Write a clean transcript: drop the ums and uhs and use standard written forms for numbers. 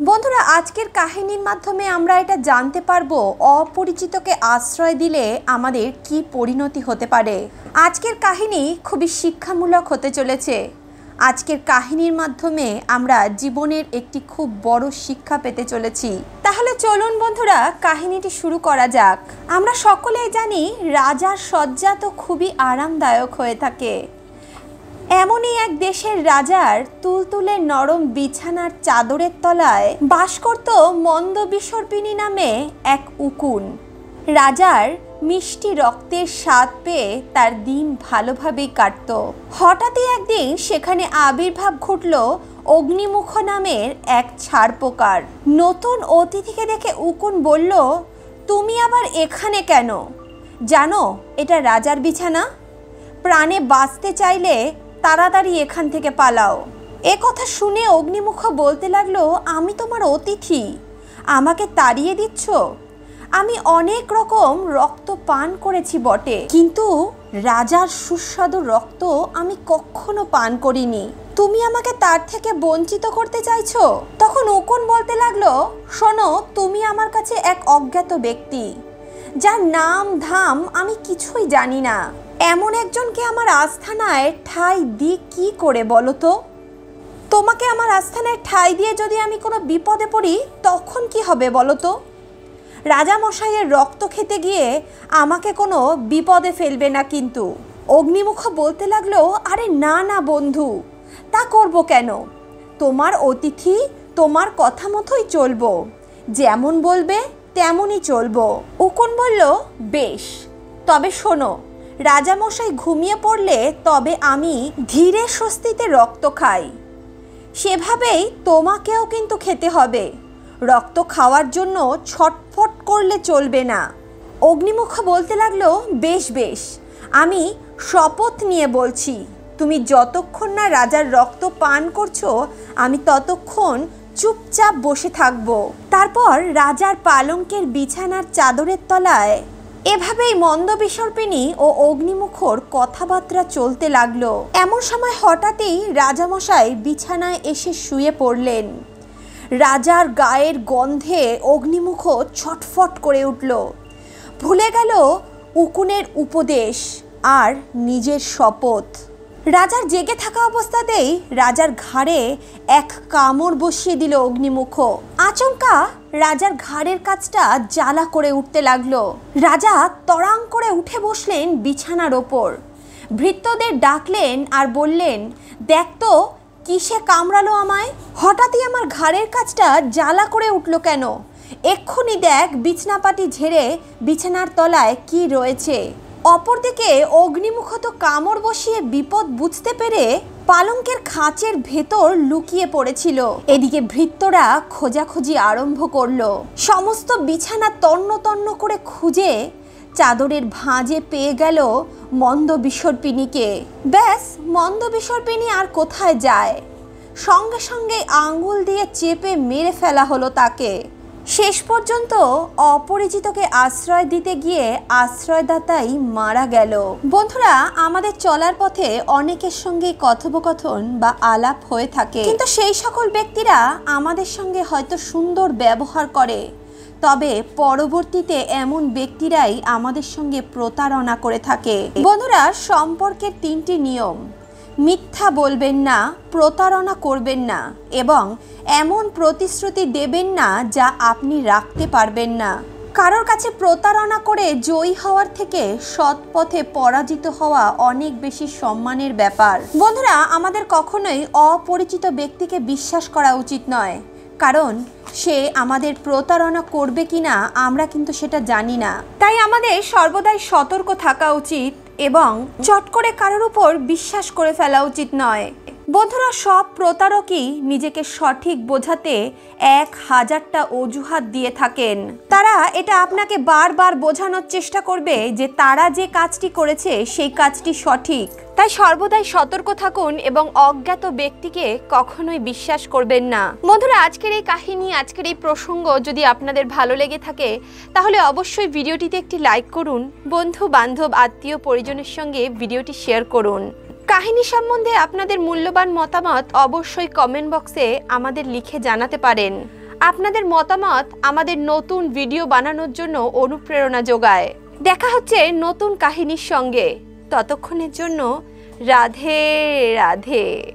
বন্ধুরা, আজকের কাহিনীর মাধ্যমে আমরা এটা জানতে পারবো অপরিচিতকে আশ্রয় দিলে আমাদের কি পরিণতি হতে পারে। আজকের কাহিনী খুবই শিক্ষামূলক হতে চলেছে। আজকের কাহিনীর মাধ্যমে আমরা জীবনের একটি খুব বড় শিক্ষা পেতে চলেছি। তাহলে চলুন বন্ধুরা, কাহিনীটি শুরু করা যাক। আমরা সকলেই জানি রাজার শয্যা তো খুবই আরামদায়ক হয়ে থাকে। এমনই এক দেশের রাজার তুলতুলে নরম বিছানার চাদরের তলায় বাস করত মন্দবিসর্পিনী নামে এক উকুন। রাজার মিষ্টি রক্তের স্বাদ পেয়ে তার দিন ভালোভাবেই কাটত। হঠাৎই একদিন সেখানে আবির্ভাব ঘটল অগ্নিমুখ নামের এক ছারপোকার। নতুন অতিথিকে দেখে উকুন বলল, তুমি আবার এখানে কেন? জানো এটা রাজার বিছানা। প্রাণে বাঁচতে চাইলে তাড়াতাড়ি এখান থেকে পালাও। এ কথা শুনে অগ্নিমুখ বলতে লাগলো, আমি তোমার অতিথি, আমাকে তাড়িয়ে দিচ্ছ? আমি অনেক রকম রক্ত পান করেছি বটে, কিন্তু রাজার সুস্বাদু রক্ত আমি কখনো পান করিনি। তুমি আমাকে তার থেকে বঞ্চিত করতে চাইছো? তখন উকুন বলতে লাগলো, শোনো, তুমি আমার কাছে এক অজ্ঞাত ব্যক্তি, যার নাম ধাম আমি কিছুই জানি না। এমন একজনকে আমার আস্থানায় ঠাঁই দিই কি করে বলো তো? তোমাকে আমার আস্থানায় ঠাঁই দিয়ে যদি আমি কোনো বিপদে পড়ি তখন কি হবে বলো তো? রাজামশাইয়ের রক্ত খেতে গিয়ে আমাকে কোনো বিপদে ফেলবে না কিন্তু। অগ্নিমুখ বলতে লাগলো, আরে না না বন্ধু, তা করব কেন? তোমার অতিথি, তোমার কথা মতোই চলবো, যেমন বলবে তেমনই চলবো। উকুন বলল, বেশ, তবে শোনো, রাজামশাই ঘুমিয়ে পড়লে তবে আমি ধীরে স্বস্তিতে রক্ত খাই, সেভাবেই তোমাকেও কিন্তু খেতে হবে। রক্ত খাওয়ার জন্য ছটফট করলে চলবে না। অগ্নিমুখ বলতে লাগলো, বেশ বেশ, আমি শপথ নিয়ে বলছি, তুমি যতক্ষণ না রাজার রক্ত পান করছো আমি ততক্ষণ চুপচাপ বসে থাকবো। তারপর রাজার পালঙ্কের বিছানার চাদরের তলায় এভাবেই মন্দবিসর্পিনী ও অগ্নিমুখর কথাবার্তা চলতে লাগলো। এমন সময় হঠাৎই রাজামশাই বিছানায় এসে শুয়ে পড়লেন। রাজার গায়ের গন্ধে অগ্নিমুখ ছটফট করে উঠল। ভুলে গেল উকুনের উপদেশ আর নিজের শপথ। রাজার জেগে থাকা অবস্থাতেই রাজার ঘাড়ে এক কামড় বসিয়ে দিল অগ্নিমুখ। আচমকা রাজার ঘাড়ের কাছটা জ্বালা করে উঠতে লাগলো। রাজা তড়াং করে উঠে বসলেন বিছানার ওপর। ভৃত্যদের ডাকলেন আর বললেন, দেখ তো কিসে কামড়ালো আমায়? হঠাৎই আমার ঘাড়ের কাছটা জ্বালা করে উঠল কেন? এক্ষুনি দেখ বিছনাপাটি ঝেড়ে বিছানার তলায় কি রয়েছে। অপরদিকে অগ্নিমুখ তো কামড় বসিয়ে বিপদ বুঝতে পেরে পালঙ্কের খাঁচের ভেতর লুকিয়ে পড়েছিল। এদিকে ভৃত্যরা খোঁজাখুঁজি আরম্ভ করলো। সমস্ত বিছানা তন্ন তন্ন করে খুঁজে চাদরের ভাঁজে পেয়ে গেল মন্দবিসর্পিনীকে। ব্যাস, মন্দবিসর্পিনী আর কোথায় যায়? সঙ্গে সঙ্গে আঙ্গুল দিয়ে চেপে মেরে ফেলা হলো তাকে। শেষ পর্যন্ত অপরিচিতকে আশ্রয় দিতে গিয়ে আশ্রয়দাতাই মারা গেল। বন্ধুরা, আমাদের চলার পথে অনেকের সঙ্গে কথোপকথন বা আলাপ হয়ে থাকে, কিন্তু সেই সকল ব্যক্তিরা আমাদের সঙ্গে হয়তো সুন্দর ব্যবহার করে, তবে পরবর্তীতে এমন ব্যক্তিরাই আমাদের সঙ্গে প্রতারণা করে থাকে। বন্ধুরা, সম্পর্কের 3টি নিয়ম: মিথ্যা বলবেন না, প্রতারণা করবেন না এবং এমন প্রতিশ্রুতি দেবেন না যা আপনি রাখতে পারবেন না। কারোর কাছে প্রতারণা করে জয়ী হওয়ার থেকে সৎ পথে পরাজিত হওয়া অনেক বেশি সম্মানের ব্যাপার। বন্ধুরা, আমাদের কখনোই অপরিচিত ব্যক্তিকে বিশ্বাস করা উচিত নয়, কারণ সে আমাদের প্রতারণা করবে কিনা আমরা কিন্তু সেটা জানি না। তাই আমাদের সর্বদাই সতর্ক থাকা উচিত এবং চট করে কারোর উপর বিশ্বাস করে ফেলা উচিত নয়। বন্ধুরা, সব প্রতারকই নিজেকে সঠিক বোঝাতে 1000টা অজুহাত দিয়ে থাকেন। তারা এটা আপনাকে বারবার বোঝানোর চেষ্টা করবে যে তারা যে কাজটি করেছে সেই কাজটি সঠিক। তাই সর্বদাই সতর্ক থাকুন এবং অজ্ঞাত ব্যক্তিকে কখনোই বিশ্বাস করবেন না। বন্ধুরা, আজকের এই কাহিনী, আজকের এই প্রসঙ্গ যদি আপনাদের ভালো লেগে থাকে তাহলে অবশ্যই ভিডিওটিতে একটি লাইক করুন। বন্ধু বান্ধব আত্মীয় পরিজনের সঙ্গে ভিডিওটি শেয়ার করুন। কাহিনী সম্বন্ধে আপনাদের মূল্যবান মতামত অবশ্যই কমেন্ট বক্সে আমাদের লিখে জানাতে পারেন। আপনাদের মতামত আমাদের নতুন ভিডিও বানানোর জন্য অনুপ্রেরণা যোগায়। দেখা হচ্ছে নতুন কাহিনীর সঙ্গে। ততক্ষণের জন্য রাধে রাধে।